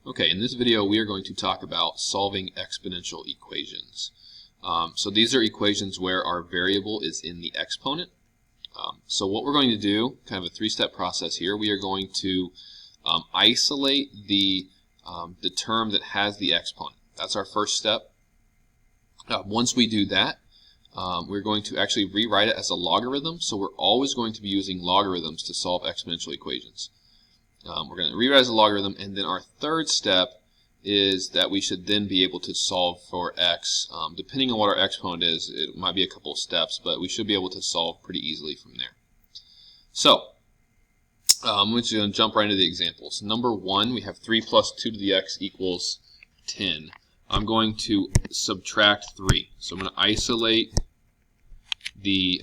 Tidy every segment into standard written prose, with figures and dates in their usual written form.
Okay, in this video we are going to talk about solving exponential equations. So these are equations where our variable is in the exponent. So what we're going to do, kind of a three-step process here, we are going to isolate the term that has the exponent. That's our first step. Once we do that, we're going to actually rewrite it as a logarithm. So we're always going to be using logarithms to solve exponential equations. We're going to rewrite as a logarithm, and then our third step is that we should then be able to solve for x. Depending on what our exponent is, it might be a couple of steps, but we should be able to solve pretty easily from there. So I'm just going to jump right into the examples. Number 1, we have 3 plus 2 to the x equals 10. I'm going to subtract 3. So I'm going to isolate the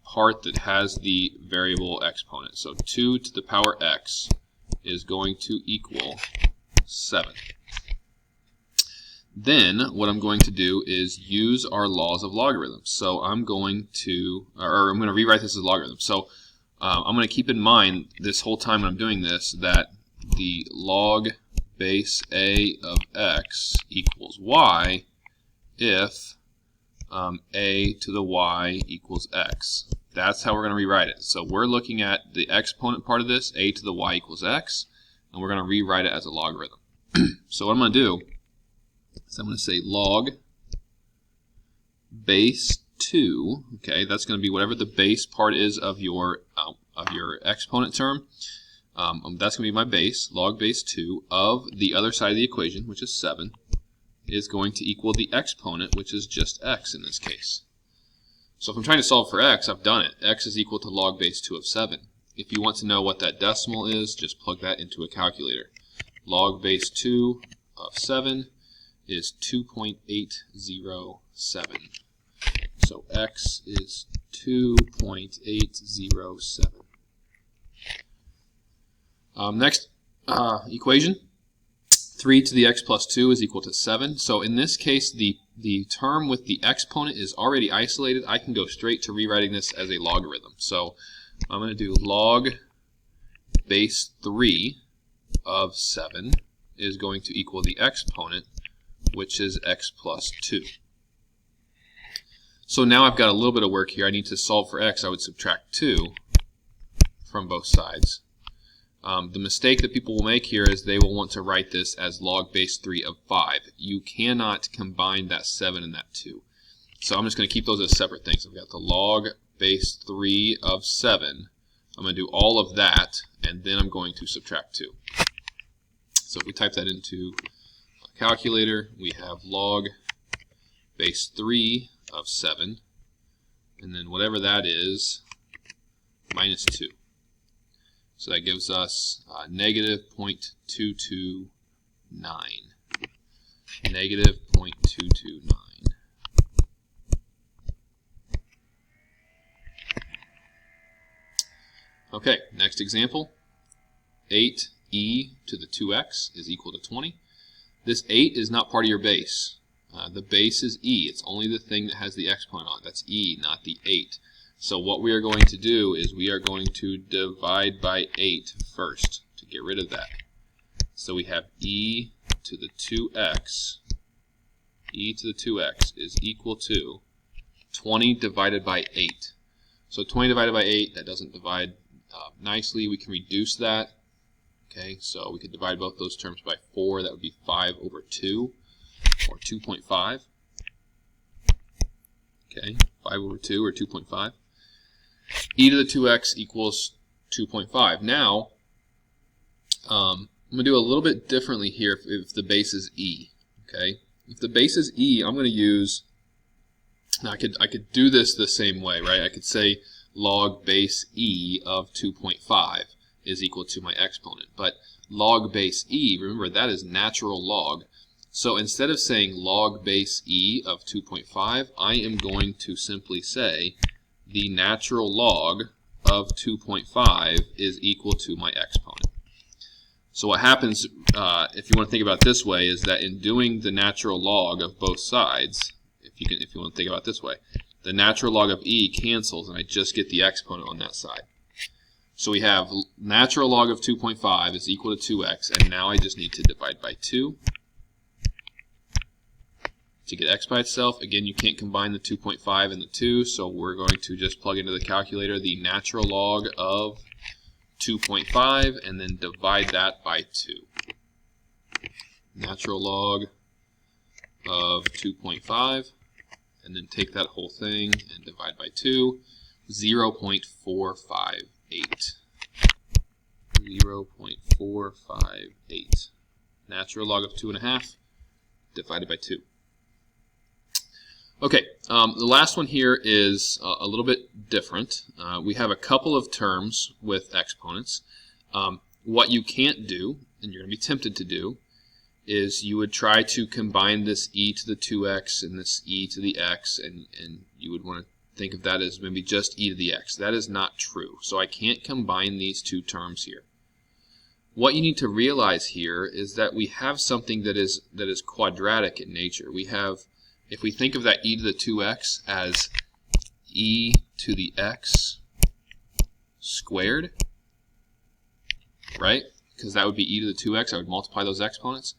part that has the variable exponent. So 2 to the power x is going to equal 7. Then what I'm going to do is use our laws of logarithms. So I'm going to rewrite this as a logarithm. So I'm going to keep in mind this whole time when I'm doing this that the log base a of x equals y if a to the y equals x. That's how we're going to rewrite it. So we're looking at the exponent part of this, a to the y equals x, and we're going to rewrite it as a logarithm. So what I'm going to do is I'm going to say log base 2. Okay, that's going to be whatever the base part is of your exponent term. That's going to be my base. Log base 2 of the other side of the equation, which is 7, is going to equal the exponent, which is just x in this case. So if I'm trying to solve for x, I've done it. X is equal to log base 2 of 7. If you want to know what that decimal is, just plug that into a calculator. Log base 2 of 7 is 2.807. So x is 2.807. Next equation. 3 to the x plus 2 is equal to 7. So in this case, the term with the exponent is already isolated. I can go straight to rewriting this as a logarithm. So I'm going to do log base 3 of 7 is going to equal the exponent, which is x plus 2. So now I've got a little bit of work here. I need to solve for x. I would subtract 2 from both sides. The mistake that people will make here is they will want to write this as log base 3 of 5. You cannot combine that 7 and that 2. So I'm just going to keep those as separate things. I've got the log base 3 of 7. I'm going to do all of that, and then I'm going to subtract 2. So if we type that into a calculator, we have log base 3 of 7, and then whatever that is, minus 2. So that gives us negative 0.229. Negative 0.229. Okay, next example. 8e to the 2x is equal to 20. This 8 is not part of your base. The base is e. It's only the thing that has the exponent on it. That's e, not the 8. So what we are going to do is we are going to divide by 8 first to get rid of that. So we have e to the 2x. E to the 2x is equal to 20 divided by 8. So 20 divided by 8, that doesn't divide nicely. We can reduce that. Okay, so we could divide both those terms by 4. That would be 5 over 2, or 2.5. Okay, 5 over 2, or 2.5. E to the 2x equals 2.5. Now, I'm going to do a little bit differently here if the base is e. Okay, if the base is e, I'm going to use. Now I could do this the same way, right? I could say log base e of 2.5 is equal to my exponent. But log base e, remember that is natural log. So instead of saying log base e of 2.5, I am going to simply say the natural log of 2.5 is equal to my exponent. So what happens, if you want to think about it this way, is that in doing the natural log of both sides, if you want to think about it this way, the natural log of e cancels, and I just get the exponent on that side. So we have natural log of 2.5 is equal to 2x, and now I just need to divide by 2 to get x by itself. Again, you can't combine the 2.5 and the 2, so we're going to just plug into the calculator the natural log of 2.5 and then divide that by 2. Natural log of 2.5, and then take that whole thing and divide by 2, 0.458. 0.458. Natural log of 2.5 divided by 2. Okay, the last one here is a little bit different. We have a couple of terms with exponents. What you can't do, and you're going to be tempted to do, is you would try to combine this e to the 2x and this e to the x, and you would want to think of that as maybe just e to the x. That is not true. So I can't combine these two terms here. What you need to realize here is that we have something that is quadratic in nature. We have, if we think of that e to the 2x as e to the x squared, right? Because that would be e to the 2x. I would multiply those exponents.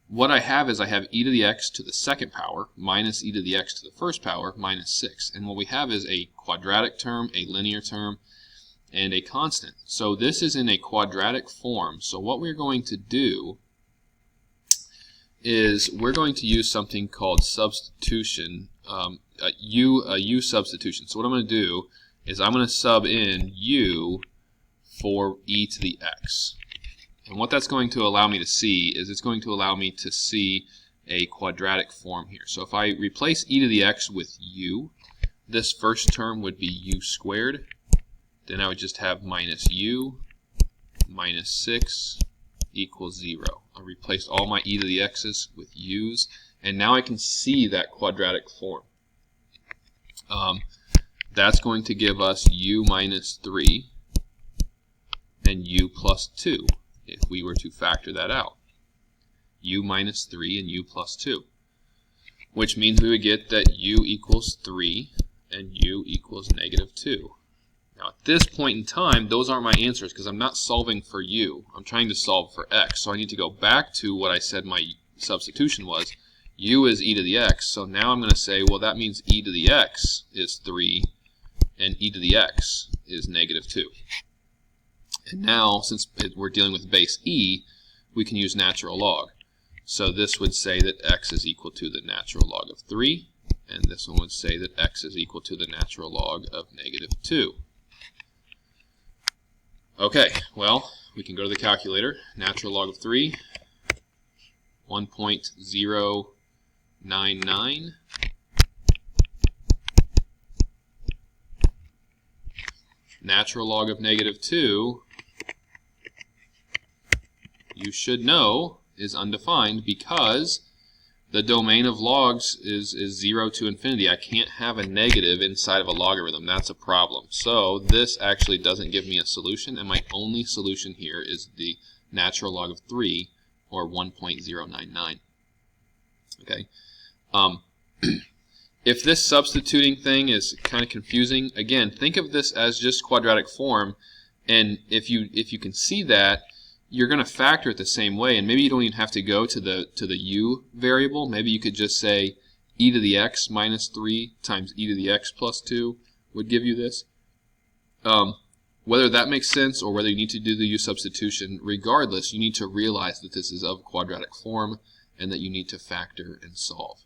What I have is I have e to the x to the second power minus e to the x to the first power minus 6. And what we have is a quadratic term, a linear term, and a constant. So this is in a quadratic form. So what we're going to do is we're going to use something called substitution, a u substitution. So what I'm going to do is I'm going to sub in u for e to the x. And what that's going to allow me to see is it's going to allow me to see a quadratic form here. So if I replace e to the x with u, this first term would be u squared. Then I would just have minus u minus 6 equals 0. I replaced all my e to the x's with u's, and now I can see that quadratic form. That's going to give us u minus 3 and u plus 2. If we were to factor that out, u minus 3 and u plus 2, which means we would get that u equals 3 and u equals negative 2. Now at this point in time, those aren't my answers because I'm not solving for u. I'm trying to solve for x. So I need to go back to what I said my substitution was. U is e to the x, so now I'm going to say, well, that means e to the x is 3 and e to the x is negative 2. And now, since we're dealing with base e, we can use natural log. So this would say that x is equal to the natural log of 3, and this one would say that x is equal to the natural log of negative 2. Okay, well, we can go to the calculator. Natural log of 3, 1.099. Natural log of negative 2, you should know, is undefined because the domain of logs is 0 to infinity. I can't have a negative inside of a logarithm. That's a problem. So this actually doesn't give me a solution, and my only solution here is the natural log of 3, or 1.099. Okay. If this substituting thing is kind of confusing, again, think of this as just quadratic form, and if you can see that, you're going to factor it the same way, and maybe you don't even have to go to the u variable. Maybe you could just say e to the x minus 3 times e to the x plus 2 would give you this. Whether that makes sense or whether you need to do the u substitution, regardless, you need to realize that this is of quadratic form and that you need to factor and solve.